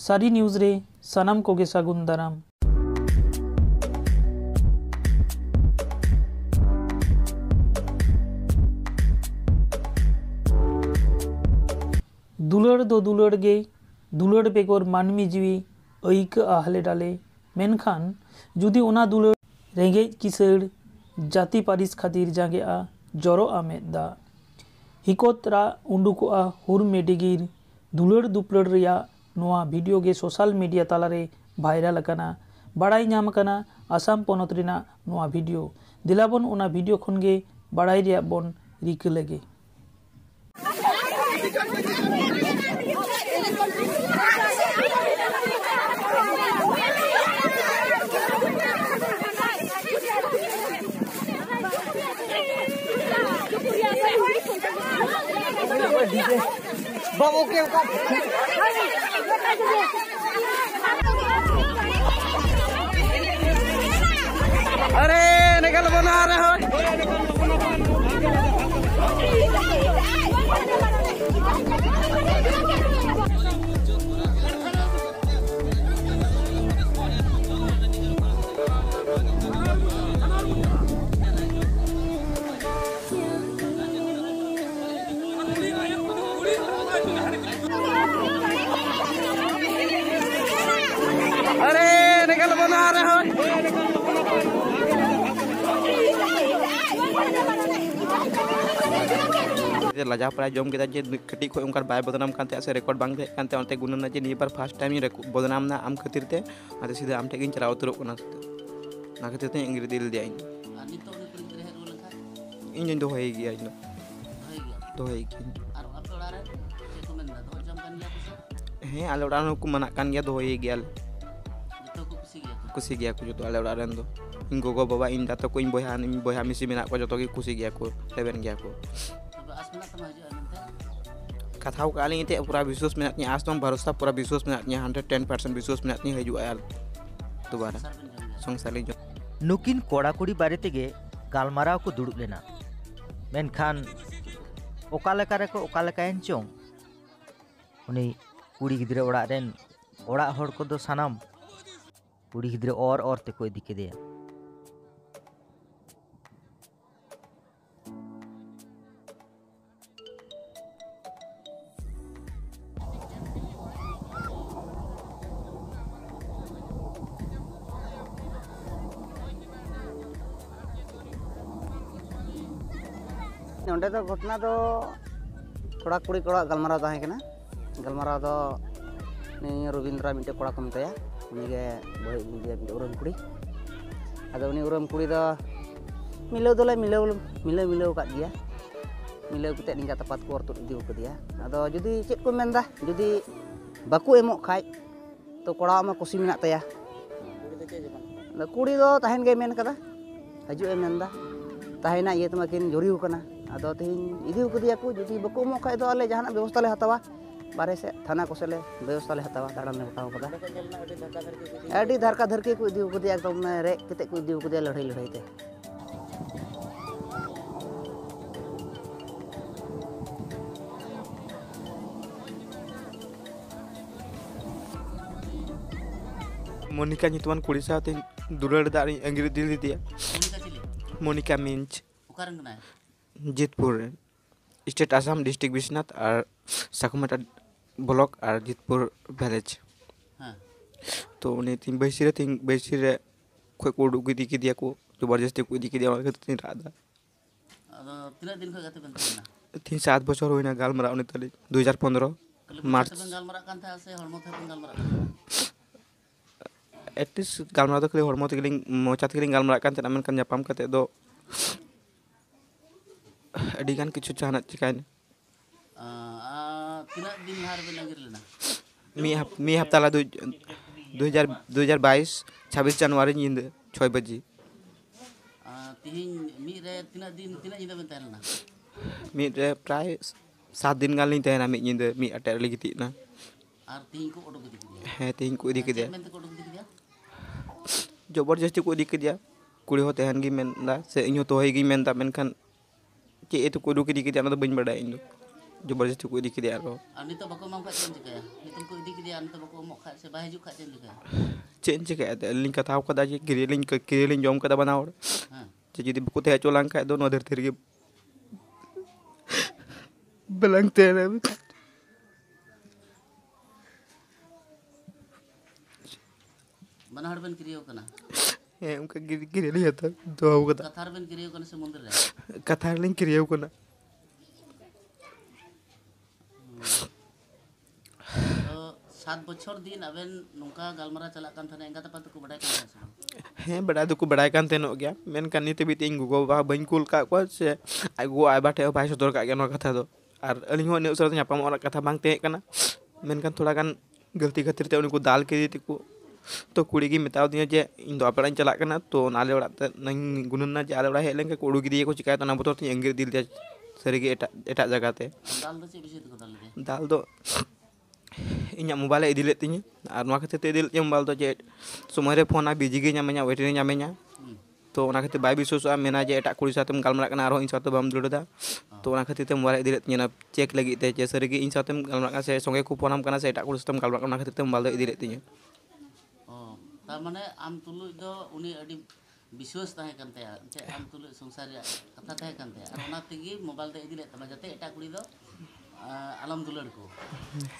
सारी न्यूज़ रे सनम कोगे सागुन दाराम। दुलड़ दो दुलड़ गे दुलड़ बेगर मानमी जीवी अइका हाले डाले मेनखान जुदी ओना दुलड़ रेंगेज किसड़ जाति पारिस खातिर जांगेआ जरोआ मेदा हिकोतरा उंडुकोआ हुर मेडिगिर दुलड़ दुपलड़ रिया नोआ वीडियो गे सोशल मीडिया तालारे भाइरल अकाना बाड़ाई नाम अकाना आसाम पोनोत रिना नोआ वीडियो दिलाबन ओना वीडियो खनगे बाड़ाई रिया बन रिका लगे। अरे निकल बना रहे हो। अरे निकल बना रहे हो। लजा पड़ा जम के कटी खो उनका बाय बदनाम कानते से रिकॉर्ड बांग कानते ओनते गुनना जे निबार फर्स्ट टाइम बदनाम ना आम खातिर ते आते सीधे आम टेगिन चला उतरो ना खातिर ते इंग्री दिल दिया इन दो होई गया इन दो होई हे आले उड़ान को मना कान गया दो होई गया कुसी गया को जो आले उड़ान दो इन गोगो बाबा इन दातो को इन बोया मिसी मेना को जो की कुसी गया को लेबन गया को कथाओ काली ते पूरा विश्वास में आस तो भरोसा पूरा विश्वास में 110% विश्वास में हजुआ दोबारा संसार नुकिन कोड़ा कुड़ी बारे तेगे गालमाराव को दुड़ुब लेना मेनखान ओकालेका रेको ओकालेकायन चों उनी कुड़ी गिद्रे ओड़ा रेन ओड़ा हड़ को दो सानाम कुड़ी गिद्रे और ते को इदी केदेया नोंडे दो घटना दो कोड़ा कुड़ी कोड़ा गलमाराव ताहे कना गलमाराव दो नि रविंद्र मिटे कोड़ा को मिताया उनीगे बहे बुझे उरम कुड़ी आदो उनी उरम कुड़ी दो मिलाव दोले मिलाव का दिया मिलाव कते निंगा तपात को ortu इदी को दिया आदो जुदी चेक को मेंदा जुदी बाकू एमोक खाय तो कोड़ा मा कुसी मेना तया कुड़ी दो ताहेन गे मेन कदा हजू ए मेंदा ताहेना ये तमाकिन जोरी होकना आदो तेहिन इदी को दिया को जुदी बाकू एमोक खाय दो आले जहाना व्यवस्था ले हतावा बारे से थाना को सेले व्यवस्था ले हतावा दाड़ान ने बताओ कदा एडी धरका धरके को इदी को दिया एकदम रे कते को इदी को दिया लड़ाई ते मोनिका नितवान कुड़ी साथे दुलड़ दारी अंग्रेजी दिल दिया मोनिका मिंच जितपुर स्टेट आसाम डिस्ट्रिक्ट विश्वनाथ और साकुमाटा ब्लॉक और जितपुर विलेज तो उन्हें तीन बैसी कोई को उड़ू दी दिया को जबरदस्ती को दी दिया और तीन रादा तीन दिन को गाते बनते 3-7 बछर होइना गालमरा उनी तले 2015 मार्च गालमरा कान था से हरमो थे गालमरा एटलिस्ट गालमरा तो खाली हरमो तकलिंग मोचात तकलिंग गालमरा कान तना मेनखान जापाम कते दो अडिगान किछु चाहना चिकाइन तीन दिन हार बे नगर लेना मी हफ्ता ला 2022 26 जनवरी नींद 6 बजे तीन मी रे तीन दिन बनता लेना मी रे प्राय 7 दिन गाल नहीं तहना मी नींद मी अटे लगी ना और तीन को ओडो दिया है तीन को इदी के दिया मेन को ओडो दिया जबरदस्ती को इदी के दिया कुड़ी हो तहन गी मेनदा से इयो तो होई गी मेनदा मेनखान के ए तो को इदी के दिया ना तो बइन बड़ा इन जबरदस्ती को इदी किया आरो Ar nito bako mam ka chen chikaya. Nito ko idi kidi nito bako mok kha se ba hiju kha chen chikaya. चेंज चिकाया लिंक कथा कदा जे किरिलिंग जम कदा बनाओ Ha. jadi buku teh colang kayak do no tertiri belang teh Mana har ben kiriyo kana. उनका गिरे लिया था तो आओ कदा Kathar ben kiriyo kana समुद्र रे. कथा लिंक किरिया को ना तो 7 बछर दिन aben nungka galmara chalak kan thane enga tapat ko badai kan sa. हैं बड़ा तो को बड़ाई कान तेनो गया मेन कानी ते बीते इंगु को बा बइन कुल का को से आगु आय बाटे भाई सदर का गया नो कथा दो और अलिंग हो ने उसर न्यापाम और कथा बांग ते कना मेन कान थोड़ा कान गलती खातिर ते उनको दाल के दी को तो कुड़ी की मिताव दिया जे इन दो अपना चला कना तो नाले ओड़ा नंग गुनन ना जे आले ओड़ा हेलें के कोड़ू गिदी को चिकाय तो ना बतो एंगे दिल दे सरी के एटा जगह ते Dal do che bisi ko dal de. दाल दो इन्या मोबाइल इदी लेते नी और नोआ खातिर ते इदी मोबाइल तो जे समय रे फोन आ बिजी गे ᱧᱟᱢᱮᱧᱟ वेटिंग ᱧᱟᱢᱮᱧᱟ तो ओना खातिर बाय विश्वासआ मेना जे एटा कुड़ी साथेम गालमरा कना आरो इन साथे बाम दुड़दा तो ओना खातिर ते मोबाइल इदी लेते ना चेक लगी ते जे सरी गे इन साथेम गालमरा का से संगे को फोनम कना से एटा कुड़ी साथेम गालमरा कना खातिर ते मोबाइल दो इदी लेते नी Oh, tar mane am tulu do uni adi biswas tahe kan te che am tulu sungsar ya katha tahe kan te ar ona tegi mobile te idi le tama jate eta kuri do alam dular ko.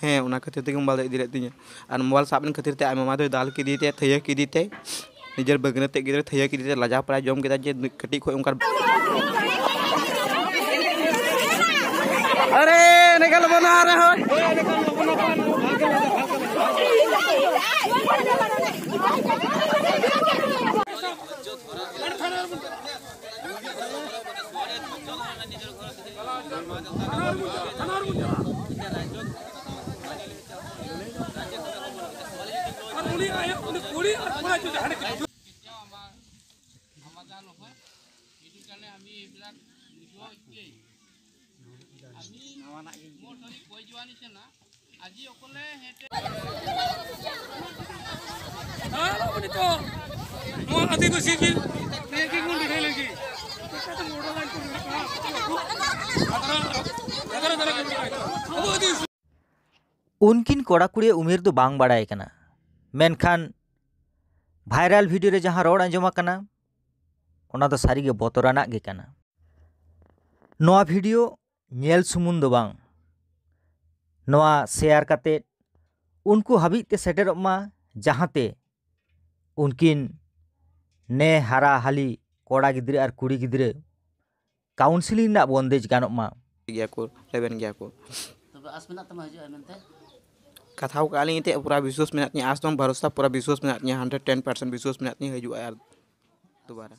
हैं ओना खातिर ते mobile इदी लेते नी और mobile साबन खातिर ते आमा मादो दाल के दीते थैया के दीते निजर बगने ते गिदर थैया के दीते लाजा परा जम केदा जे कटी खो उनका अरे निकल बना रहे हो उनकिन कोड़ा कुड़ी उमेर तो बांग बाड़ाय कना मेनखान भाइरल वीडियो रे जहां रोड आंजमा कना ओना तो सारी गे बोतराना गे कना नोआ वीडियो नेल सुमुन दो बांग नोआ शेयर काते उनको हाबी ते सेटेर मा जहांते उनकिन ने हारा हाली कोड़ा गिद्रे और कुड़ी गिद्रे काउंसिलिंग ना बंदेज गानोक मा गया को लेबन गया को Tobe as mena tama haju amente. कथाओ काली ते पूरा विश्वास में आस तो भरोसा पूरा विश्वास में 110% विश्वास में हजू यार दोबारा